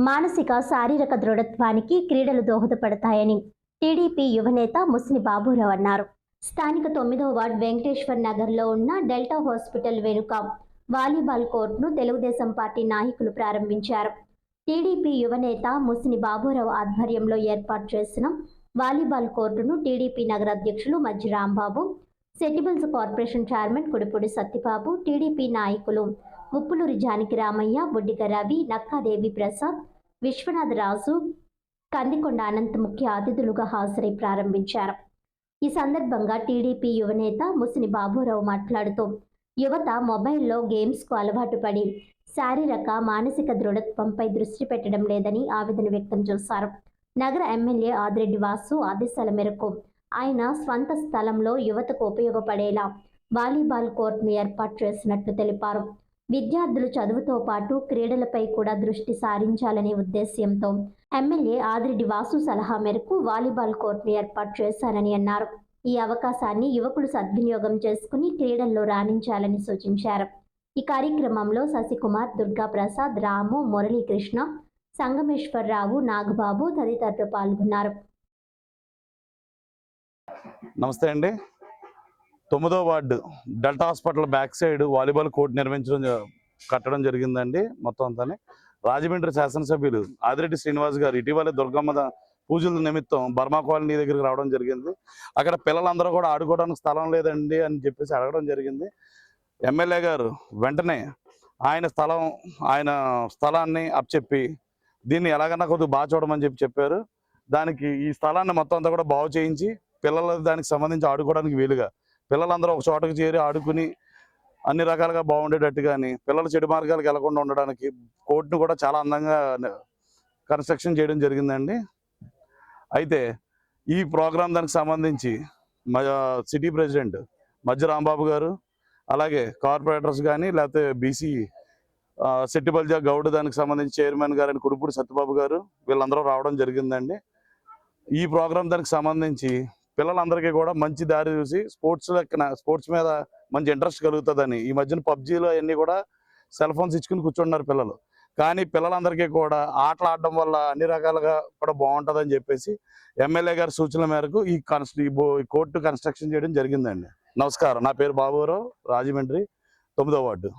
మానసిక శారీరక దృఢత్వానికి క్రీడలు దోహదపడతాయని టీడీపీ యువనేత ముస్ని బాబురావు అన్నారు. స్థానిక 9వ వార్డు వెంకటేశ్వర్ నగర్లో ఉన్న డెల్టా హాస్పిటల్ వెనుక వాలీబాల్ కోర్టును తెలుగుదేశం పార్టీ నాయకులు ప్రారంభించారు. టీడీపీ యువనేత ముస్ని బాబురావు ఆధ్వర్యంలో ఏర్పాటు చేసిన వాలీబాల్ కోర్టును టీడీపీ నగర అధ్యక్షులు మజ్జి రాంబాబు, సెటిబుల్స్ corporation chairman Kudipudi Satyababu, TDP నాయకులు ఉప్పులూరి జానకి రామయ్య, బుడ్డిగ రవి, నక్కాదేవి ప్రసాద్, విశ్వనాథ్ రాజు, కందికొండ అనంత్ ముఖ్య అతిథులుగా హాజరై ప్రారంభించారు. ఈ సందర్భంగా టీడీపీ యువనేత ముస్ని బాబురావు మాట్లాడుతూ యువత మొబైల్లో గేమ్స్కు అలవాటు పడి శారీరక మానసిక దృఢత్వంపై దృష్టి పెట్టడం లేదని ఆవేదన వ్యక్తం చేశారు. నగర ఎమ్మెల్యే ఆదిరెడ్డి వాసు ఆదేశాల మేరకు ఆయన స్వంత స్థలంలో యువతకు ఉపయోగపడేలా వాలీబాల్ కోర్టును ఏర్పాటు చేసినట్లు తెలిపారు. విద్యార్థులు చదువుతో పాటు క్రీడలపై కూడా దృష్టి సారించాలనే ఉద్దేశ్యంతో ఎమ్మెల్యే ఆదిరెడ్డి వాసు సలహా మేరకు వాలీబాల్ కోర్టును ఏర్పాటు చేశారని అన్నారు. ఈ అవకాశాన్ని యువకులు సద్వినియోగం చేసుకుని క్రీడల్లో రాణించాలని సూచించారు. ఈ కార్యక్రమంలో శశికుమార్, దుర్గా ప్రసాద్, రాము, మురళీకృష్ణ, సంగమేశ్వరరావు, నాగబాబు తదితరులు పాల్గొన్నారు. నమస్తే అండి. 9వ ward Delta hospital back side volleyball court కట్టడం జరిగిందండి. మొత్తం అంతా రాజమండ్రి శాసనసభ్యులు ఆదిరెడ్డి శ్రీనివాస్ గారు ఇటీవలే దుర్గమ్మ పూజల నిమిత్తం బర్మా కాలనీ దగ్గరికి రావడం జరిగింది. అక్కడ పిల్లలందరూ కూడా ఆడుకోవడానికి స్థలం లేదండి అని చెప్పేసి అడగడం జరిగింది. ఎమ్మెల్యే గారు వెంటనే ఆయన స్థలాన్ని అప్పచెప్పి దీన్ని ఎలాగన్నా కొద్దిగా బాగా చూడమని చెప్పారు. దానికి ఈ స్థలాన్ని మొత్తం అంతా కూడా బాగు చేయించి పిల్లలు దానికి సంబంధించి ఆడుకోవడానికి వీలుగా పిల్లలందరూ ఒక చోటకు చేరి ఆడుకుని అన్ని రకాలుగా బాగుండేటట్టు కానీ పిల్లలు చెడు మార్గాలకు వెళ్లకుండా ఉండడానికి కోర్టును కూడా చాలా అందంగా కన్స్ట్రక్షన్ చేయడం జరిగిందండి. అయితే ఈ ప్రోగ్రాం దానికి సంబంధించి సిటీ ప్రెసిడెంట్ మజ్జి రాంబాబు గారు, అలాగే కార్పొరేటర్స్ కానీ లేకపోతే బీసీ సెట్టిబల్జా గౌడ్ దానికి సంబంధించి చైర్మన్ గారు కుడిపూడి సత్యబాబు గారు వీళ్ళందరూ రావడం జరిగిందండి. ఈ ప్రోగ్రాం దానికి సంబంధించి పిల్లలందరికీ కూడా మంచి దారి చూసి స్పోర్ట్స్ మీద మంచి ఇంట్రెస్ట్ కలుగుతుందని ఈ మధ్యన పబ్జీలో అవన్నీ కూడా సెల్ ఫోన్స్ ఇచ్చుకుని కూర్చుంటున్నారు పిల్లలు. కానీ పిల్లలందరికీ కూడా ఆటలు ఆడడం వల్ల అన్ని రకాలుగా కూడా బాగుంటుందని చెప్పేసి ఎమ్మెల్యే గారి సూచనల మేరకు ఈ కోర్టు కన్స్ట్రక్షన్ చేయడం జరిగిందండి. నమస్కారం, నా పేరు బాబురావు, రాజమండ్రి 9వ వార్డు.